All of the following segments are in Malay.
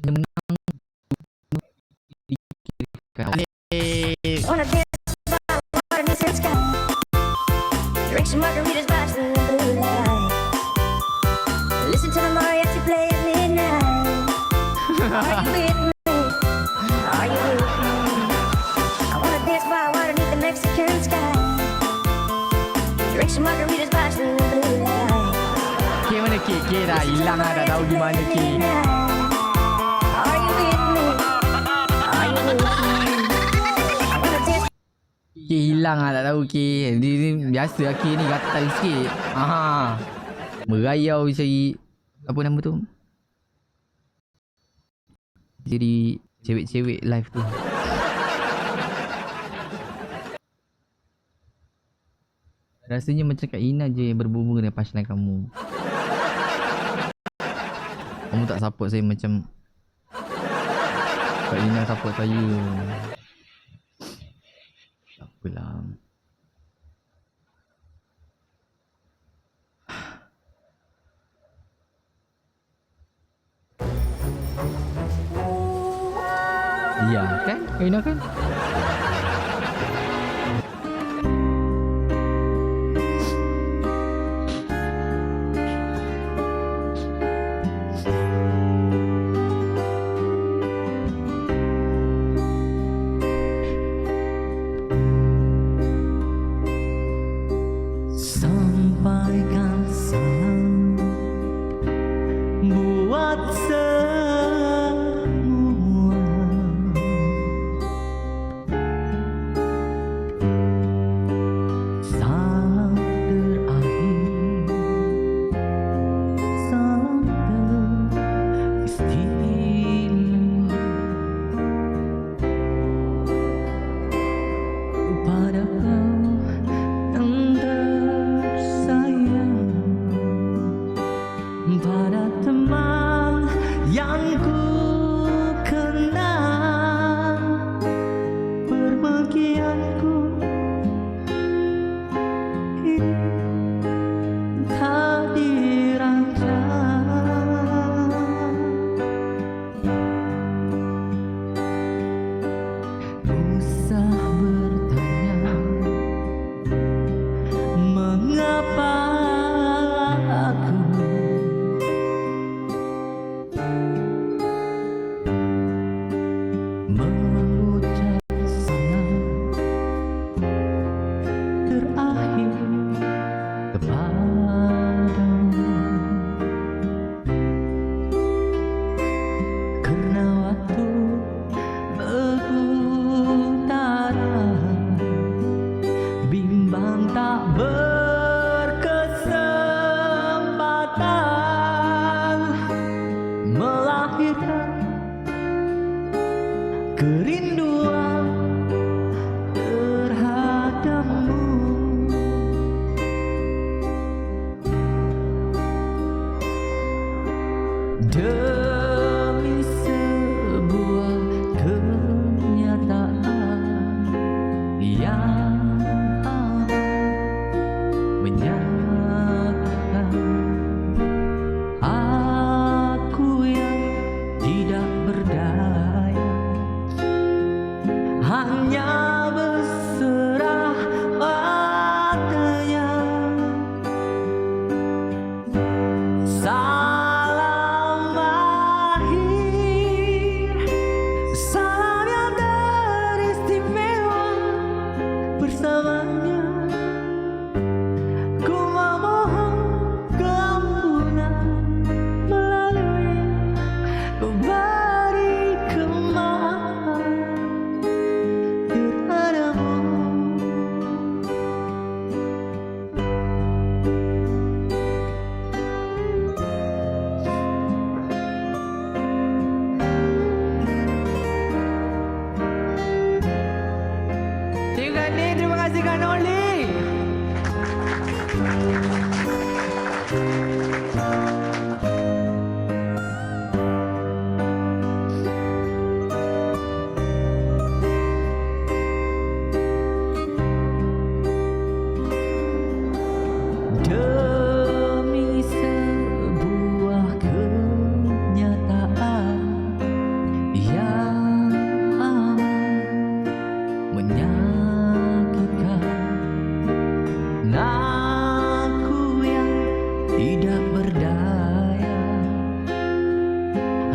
menang dikirkan. Wanna dance by water in the sky. Drink some margaritas, watch the blue light. Listen to the mariachi play at midnight. Are you with me? Are you with me? I wanna dance by water beneath the Mexican sky. Drink some margaritas, watch the blue light. K mana K? K dah hilang lah, dah tahu di mana K. Are you with me? Are you with me? I wanna dance. K hilang lah, tak tahu K. Dia biasa lah K ni, gatal sikit. Aha. Merayau cari apa nama tu? Jadi cewek-cewek live tu. Rasanya macam Kak Ina je yang berbunga dengan punchline kamu. Kamu tak support saya macam Kak Ina support saya. Tak apalah. Ya kan? Kak Ina kan? Sampaikan salam buat semua. Salam terakhir, salam teristimewa pada kau yang tersayang, pada teman yang ku kenal. Perbagianku ini tak dirancang. Usah bertanya mengapa aku mengucap salam terakhir kepadamu, karena waktu berputaran, bimbang tak berkesempatan melahirkan kerinduan terhadapmu. Demi sebuah kenyataan yang menyatakan aku yang tidak berdaya, hanya berserah padanya. Salam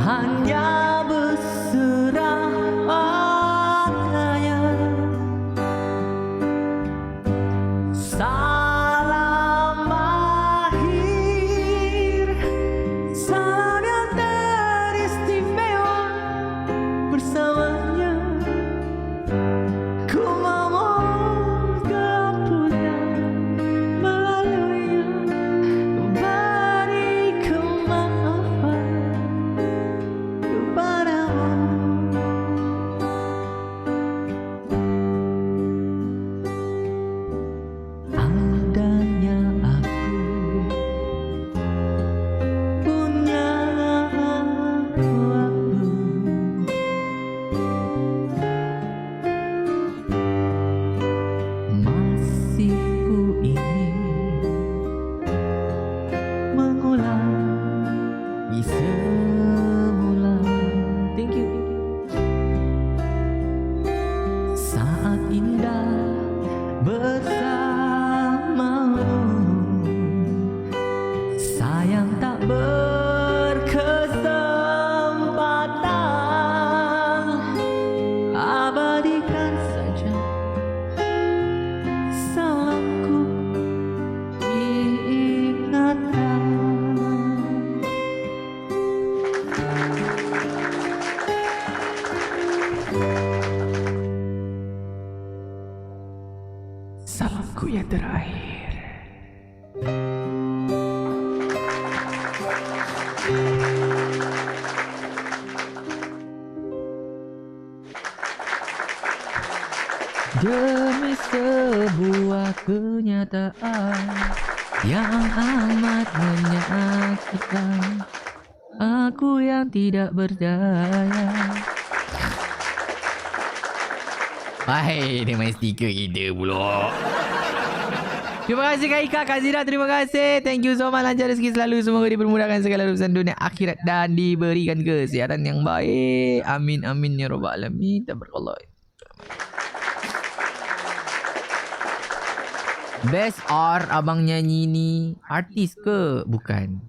hanya berserah padanya. Salam akhir, salam yang teristimewa bersamanya. Ku memohon keampunan melaluinya, beri kemaafan kepadamu. Andainya aku punya waktu, masih ku ingin mengulangi semula. Thank you. Saat indah bersamamu, sayang tak berkesempatan, abadikan saja salamku diingatan. Salamku yang terakhir. Demi sebuah kenyataan yang amat menyakitkan, aku yang tidak berdaya. Hai, dia main stiker kita pula. Terima kasih Kak Ika, Kak Zira, terima kasih. Thank you so much. Lancar rezeki selalu. Semoga dipermudahkan segala urusan dunia akhirat dan diberikan kesihatan yang baik. Amin, amin ya rabbal alamin. Tabarakallah. Best or abang nyanyi ni artis ke? Bukan.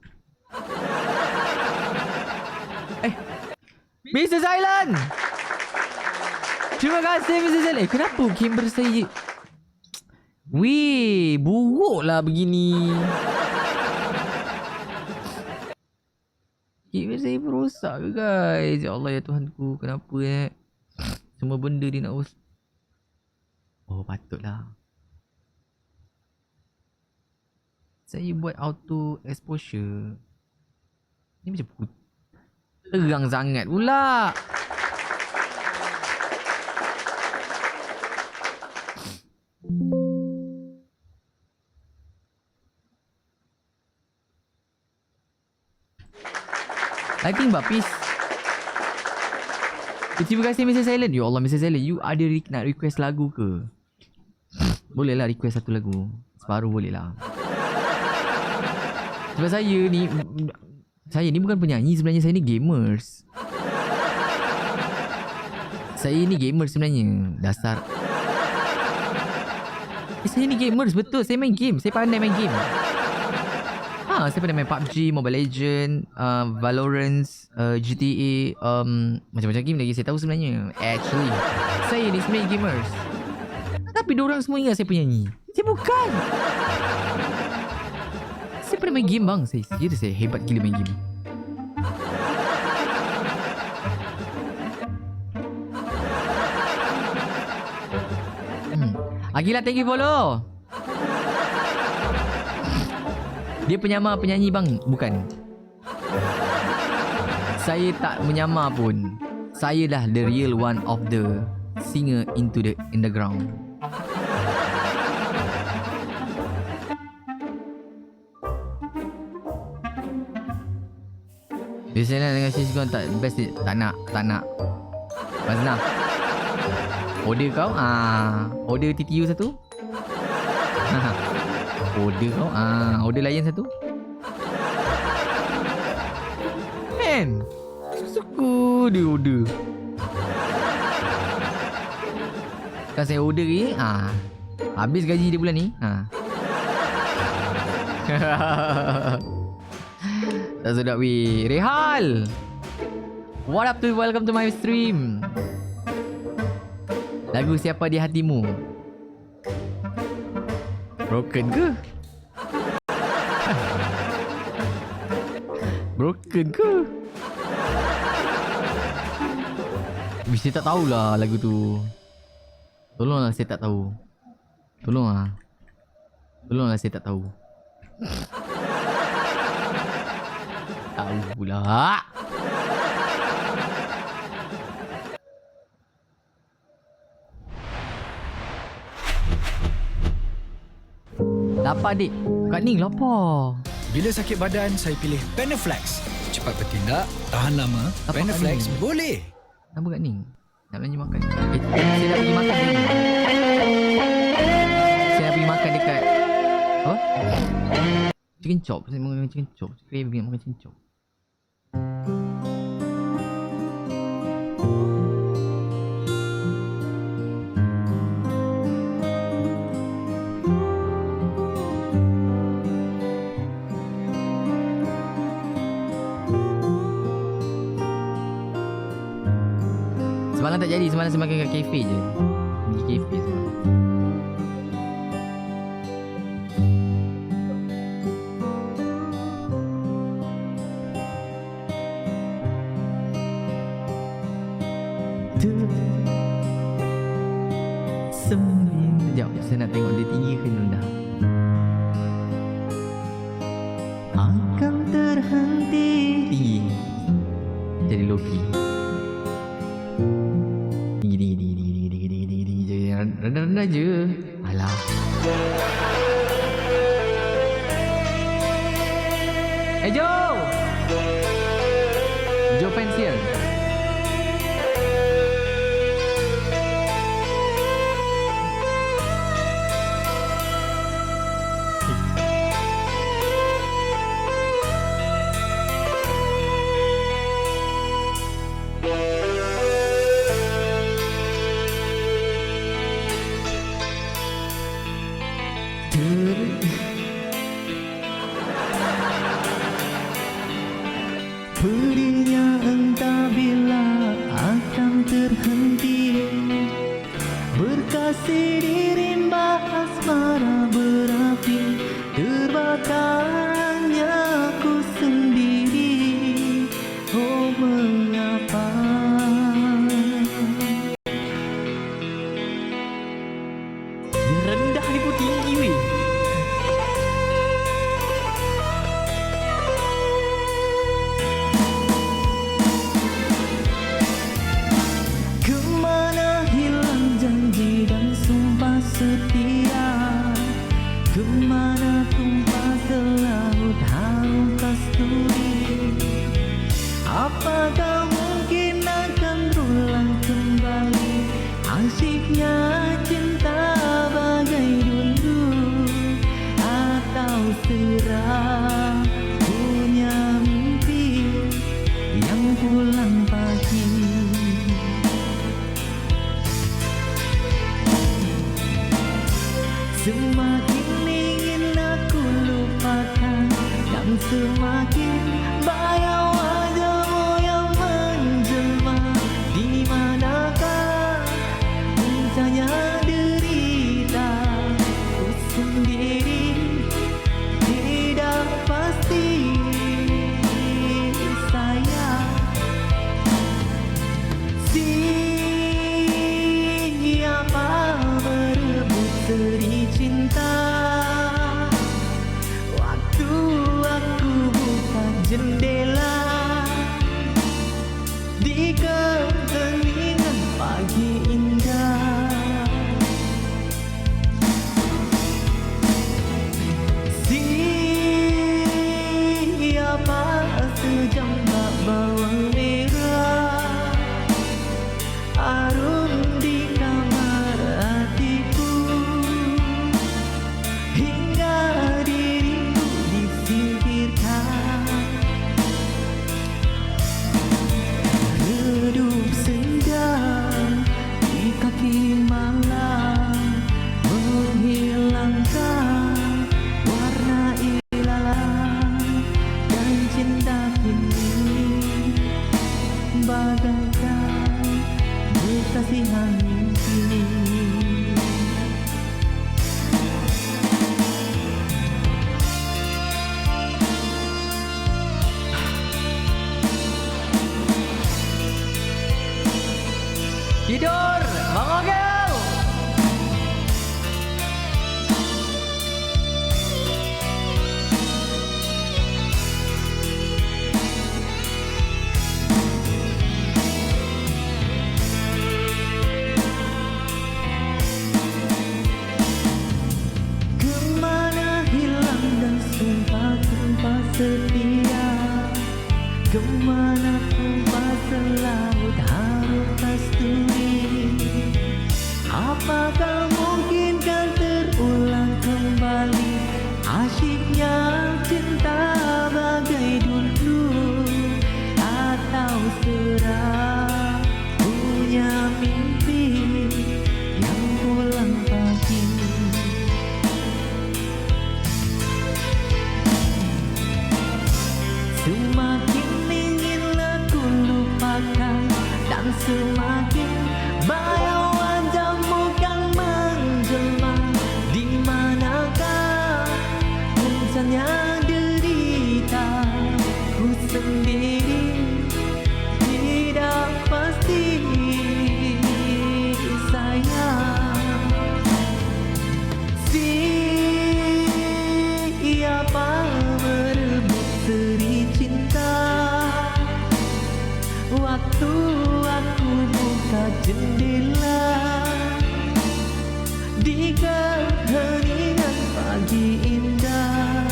Mr. Silent. Terima kasih Mr. Silent. Kenapa Kimber saya? Weh, buruklah begini. Kimber saya berosak ke guys? Ya Allah ya Tuhanku. Kenapa semua benda dia nak urus. Oh patutlah. Saya buat auto exposure. Ni macam terang sangat pula. I think Bapis. Terima kasih Mr. Silent. Ya Allah Mr. Silent, you ada nak request lagu ke? Boleh lah request satu lagu. Separuh boleh lah. Sebab saya ni bukan penyanyi sebenarnya, saya ni gamers. Saya ni gamers sebenarnya. Dasar. Saya ni gamers betul. Saya main game. Saya pandai main game. Saya pandai main PUBG, Mobile Legend, Valorant, GTA, macam-macam game lagi saya tahu sebenarnya. Actually, saya ni sebenarnya gamers. Tapi diorang semua ingat saya penyanyi. Saya bukan. Saya pernah main game bang. Saya hebat gila main game. Agila, thank you follow. Dia penyamar penyanyi bang. Bukan. Saya tak menyamar pun. Saya dah the real one of the singer into the underground. Biasanya dengan sis kau tak best ni. Tak nak. Mazna. Order kau. Order TTU satu. Order kau. Order layan satu. Man. Suku dia order. Kan saya order ni. Habis gaji dia bulan ni. Tak sedap weh. Rehal. What up to welcome to my stream. Lagu siapa di hatimu? Broken ke? Broken ke? Mesti tak tahulah lagu tu. Tolonglah saya tak tahu. Tolonglah saya tak tahu. Tahu pula. Lapar dik. Kak Ning lapar. Bila sakit badan, saya pilih Panaflex. Cepat bertindak, tahan lama. Apa Panaflex Kak Ning? boleh. Apa Kak Ning? Nak belanja makan. Saya nak pergi makan ni. Saya nak pergi makan dekat apa? Chicken chop. Saya makan chicken chop. Saya pergi makan chicken chop. Semalam tak jadi, semalam saya makan kat kafe je. Pergi kafe semalam. Sekejap, saya nak tengok dia tinggi ke rendah. Akan terhenti. Tinggi. Jadi Loki. Rendah-rendah je. Alah. Joe! Joe Pensier. Perinya entah bila akan terhenti, berkasih di rimba asmara berapi, terbakarnya aku sendiri. Oh mengapa dia rendah ni pun tinggi weh. Setia, kemana tumpah selaut harum kasturi? Apakah mungkin akan pulang kembali asyiknya cinta bagai dulu, atau serah punya mimpi yang pulang pagi? Semakin ingin aku lupakan, dan semakin bayang wajahmu yang menjelma. Di manakah puncanya derita ku sendiri, tidak pasti sayang. Siapa berebut seri cinta waktu aku buka jendela di keheningan pagi indah? Siapa sejambak bawang merah arum di kamar hatiku, hingga diriku disingkirkan. Redup senja di kaki malam, menghilangkan warna ilalang, dan cinta kini bagaikan berkasihan mimpi. Tidur! Bangun kau! Kemana hilang dan sumpah-sumpah setia? Kemana tumpah selaut harum kasturi? Apakah mungkin kan terulang kembali asyiknya cinta bagai dulu? Atau serah punya mimpi yang pulang pagi? Semakin ingin aku lupakan dan semakin bayang wajahmu kan menjelma. Di manakah puncaknya derita ku sendiri tidak pasti sayang. Siapa merebut seri cinta waktu aku buka jendela di keheningan pagi indah.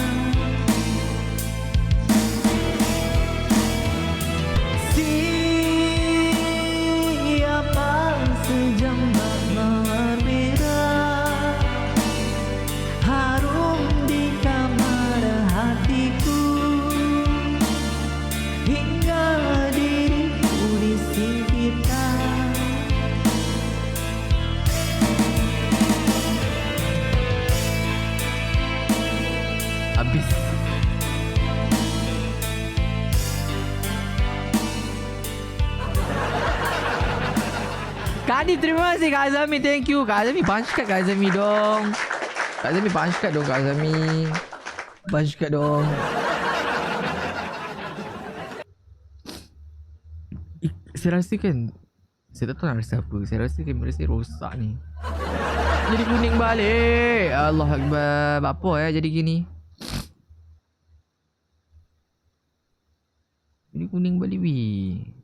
Siapa sejambak mawar merah harum di kamar hatiku hingga diriku disingkirkan. Habis. Kak Adib, terima kasih Kak Azami. Thank you. Kak Azami, punch card Kak Azami dong. Kak Azami, punch card dong Kak Azami. Punch card dong. Saya rasa kan, saya tak tahu nak rasa apa. Saya rasa kamera saya rosak ni. Jadi kuning balik. Allah Akbar. Apa jadi gini? Jadi kuning balik weh.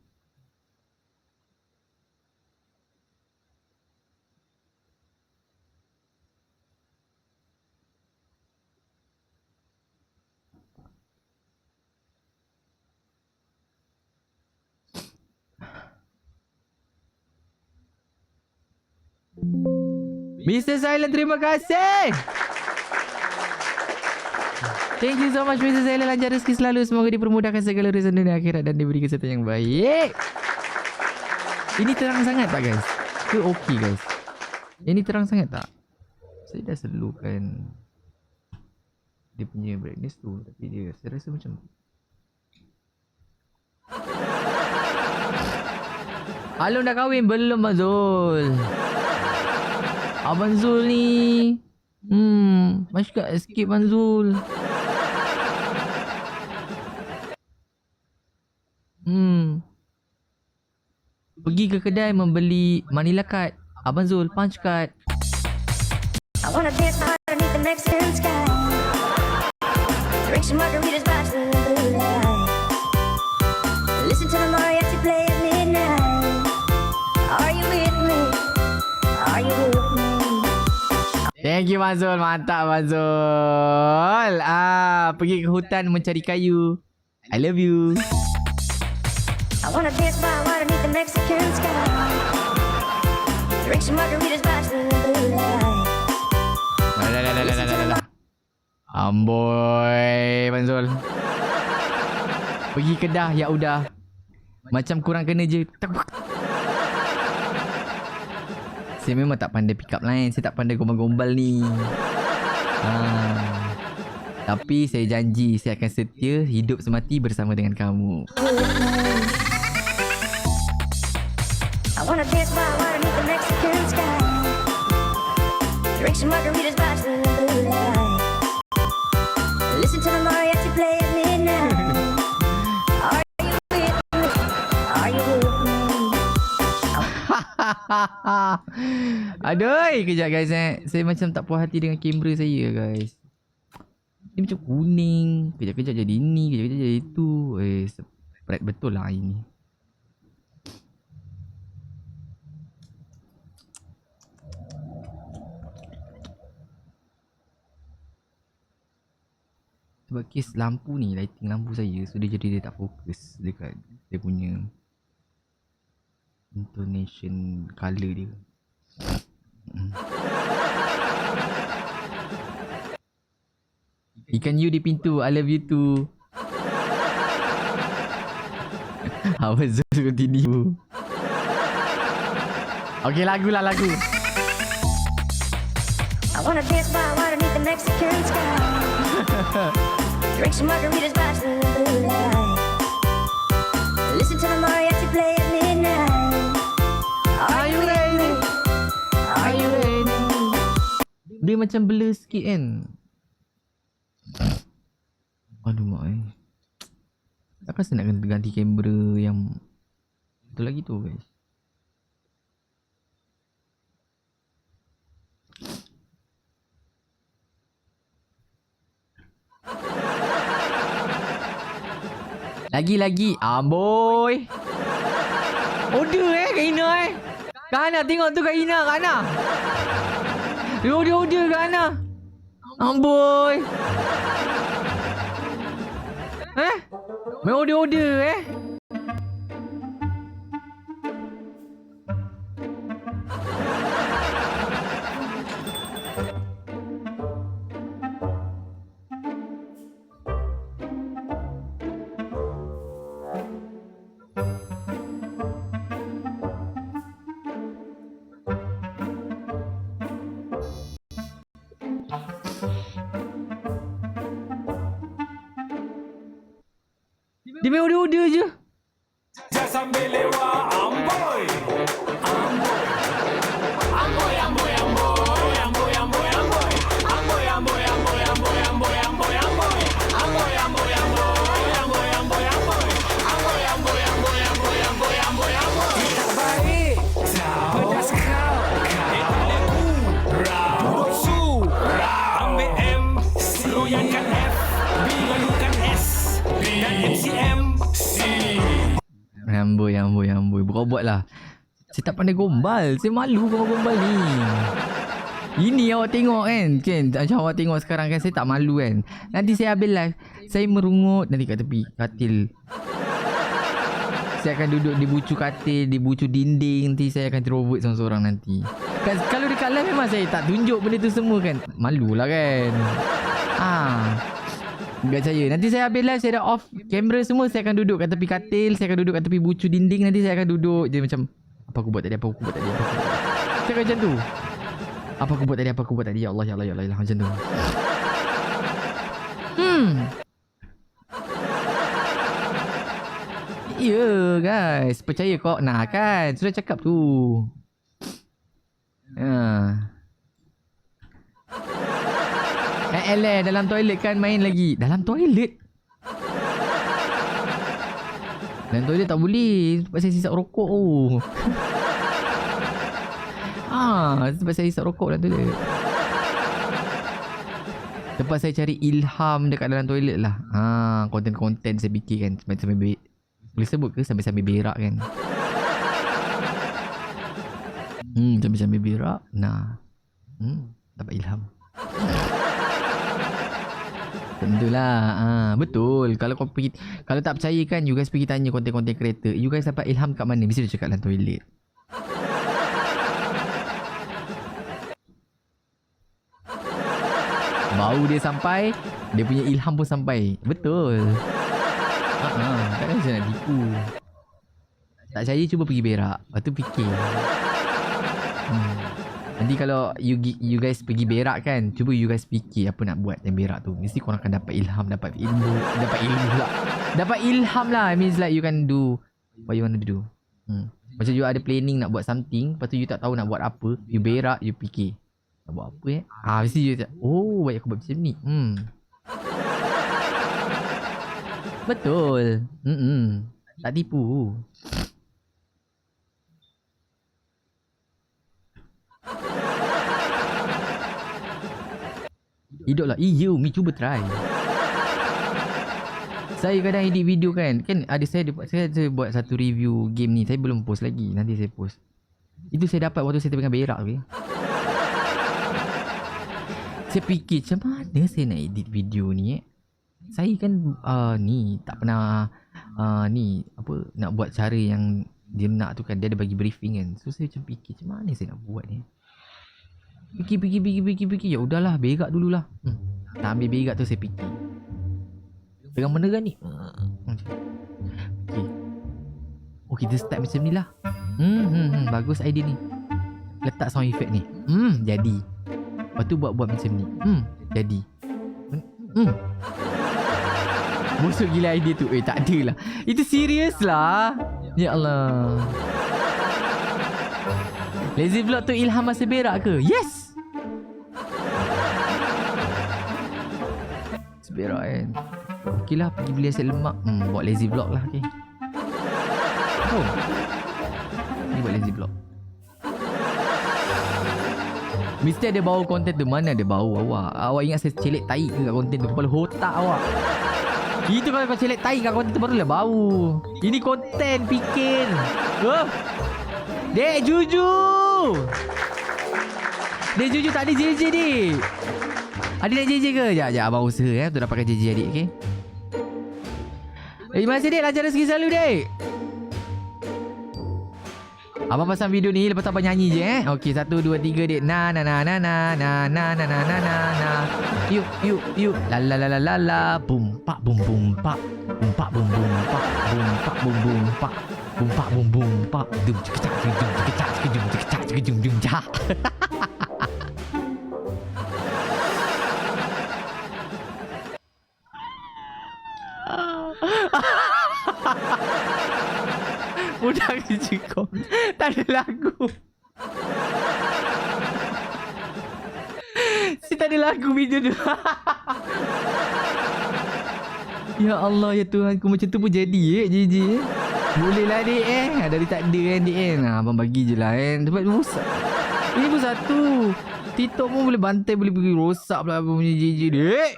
Mr. Silent, terima kasih. Thank you so much Mr. Silent. Lancar rezeki selalu. Semoga dipermudahkan segala urusan dunia akhirat dan diberi kesehatan yang baik. Ini terang sangat tak guys? Ke okey guys? Ini terang sangat tak? Saya dah slowkan dia punya brightness tu, tapi dia saya rasa macam Alun dah kahwin? Belum Mazul. Abang Zul ni Masyarakat escape Manzul. Pergi ke kedai membeli Manila card. Abang Zul, punch card. I wanna dance underneath the Mexican sky. Drink some margaritas by the blue light. Listen to the mariachi play at midnight. Are you with me? Are you with me? Thank you Manzul. Mantap Manzul. Pergi ke hutan mencari kayu. I love you. I wanna dance by underneath the Mexican sky. Drink some margaritas by the blue light. Dah. Amboi Manzul. Pergi Kedah ya udah. Macam kurang kena je. Saya memang tak pandai pick up line. Saya tak pandai gombal-gombal ni. Tapi saya janji saya akan setia hidup semati bersama dengan kamu. I wanna dance by water beneath the Mexican sky. Drink some margaritas, watch the blue light. Listen to the mariachi play at midnight. Are you with me? Are you with me? Aduh, kejap guys Saya macam tak puas hati dengan kamera saya guys. Dia macam kuning, kejap-kejap jadi ini, kejap-kejap jadi itu. Spread betul lah ini. Sebab kes lampu ni, lighting lampu saya, so dia jadi dia tak fokus dekat dia punya intonation colour dia. Ikan you di pintu, I love you too. Awas Zul continue. Okay, lagu lah lagu. I wanna dance by water beneath the Mexican sky. Drink some margaritas, watch the blue light. Listen to the mariachi play at midnight. Are you ready? Are you ready? Dia macam blur sikit kan. Aduh mak takkan saya nak kena ganti kamera yang itu lagi tu guys. Lagi Amboi. Order Kak Ina Kak Ana tengok tu Kak Ina Kak Ana. Dia order Kak Ana. Amboi. Main order Dia main order je. Sambil lewat amboi. Amboi. Berobot lah. Saya tak pandai gombal. Saya malu kalau gombal ni. Ini awak tengok kan. Macam awak tengok sekarang kan. Saya tak malu kan. Nanti saya habis live. Saya merungut nanti kat tepi katil. Saya akan duduk di bucu katil, di bucu dinding. Nanti saya akan introvert seorang-seorang nanti. Kalau dekat live memang saya tak tunjuk benda tu semua kan. Malulah kan. Tak percaya. Nanti saya habis live, saya dah off kamera semua. Saya akan duduk kat tepi katil. Saya akan duduk kat tepi bucu dinding. Nanti saya akan duduk je macam apa aku buat tadi. Saya akan macam tu. Apa aku buat tadi. Ya Allah. Macam tu. Ya guys. Percaya kok. Nah kan. Sudah cakap tu. Dalam toilet kan main lagi. Dalam toilet? Dalam toilet tak boleh. Sebab saya sisap rokok. Sebab saya hisap rokok dalam toilet. Lepas saya cari ilham dekat dalam toilet lah. Konten-konten saya fikir kan. Sambil boleh sebut ke sambil berak kan? Sambil berak. Dapat ilham. Tentulah. Betul. Kalau tak percaya kan, you guys pergi tanya konten-konten creator. You guys dapat ilham kat mana? Mesti dia cakap dalam toilet. Bau dia sampai, dia punya ilham pun sampai. Betul. Takkan saya nak tipu. Tak percaya cuba pergi berak. Lepas tu fikir. Nanti kalau you guys pergi berak kan, cuba you guys fikir apa nak buat yang berak tu. Mesti korang akan dapat ilham, dapat ilmu pula. Dapat ilham lah. It means like you can do what you want to do. Macam you ada planning nak buat something, lepas tu you tak tahu nak buat apa, you berak, you fikir nak buat apa mesti you tak, oh baik aku buat macam ni. Betul. Tak tipu. Hidup lah. You, me cuba try. Saya kadang edit video kan ada saya buat satu review game ni. Saya belum post lagi. Nanti saya post. Itu saya dapat waktu saya tengah berak okay? Saya fikir macam mana saya nak edit video ni Saya kan ni tak pernah ni apa nak buat cara yang dia nak tu kan. Dia ada bagi briefing kan. So saya macam fikir macam mana saya nak buat ni. Fikir. Ya udahlah, berak dululah. Tak ambil berak tu saya fikir. Tengah mana kan ni? Okay. Oh kita start macam ni lah. Bagus idea ni. Letak sound effect ni. Jadi. Lepas tu buat macam ni. Jadi. Busuk gila idea tu. Tak ada lah. Itu serius lah. Ya Allah. Lazy vlog tu ilham masa berak ke? Yes. Berak kan. Okay lah, pergi beli aset lemak. Buat lazy vlog lah. Okay. Oh. Ni buat lazy vlog. Mesti ada bau konten tu. Mana ada bau awak? Awak ingat saya celik tai ke kat konten tu? Kepala otak awak. Itu kalau kau celik tai kat konten tu barulah bau. Ini konten, fikir. Dek Juju. Dek Juju tak ada JJ dik. Adik nak JJ ke? Sekejap abang usaha untuk dapatkan JJ adik okay? Terima kasih dek. Lancar rezeki selalu dek. Abang pasang video ni lepas tu abang nyanyi je Okey 1 2 3 dek. Na na na na na na na na na na na na. Yuk la la la la la la. Bum pak bum bum pak. Bum pak bum bum pak. Bum pak bum bum pak. Bum pak bum bum pak. Dum cekecak dum cekecak dum cekecak dum dum cak. Budak kecil kau. Tak ada lagu. Si tak ada lagu video tu. Ya Allah ya Tuhan, macam tu pun jadi JJ. Boleh lah dek dari tak ada kan dek abang bagi je lah sebab rosak. Ini pun satu. TikTok pun boleh bantai, boleh pergi rosak pula abang punya JJ dek.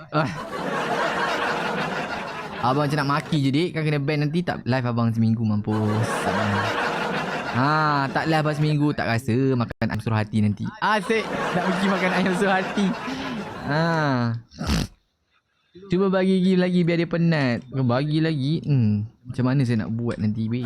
Abang macam nak maki je dek. Kan kena ban nanti. Tak live abang seminggu mampus abang. Tak live abang seminggu. Tak rasa makan ayam suruh hati nanti. Asyik nak pergi makan ayam suruh hati. Cuba bagi lagi biar dia penat. Bagi lagi. Macam mana saya nak buat nanti be?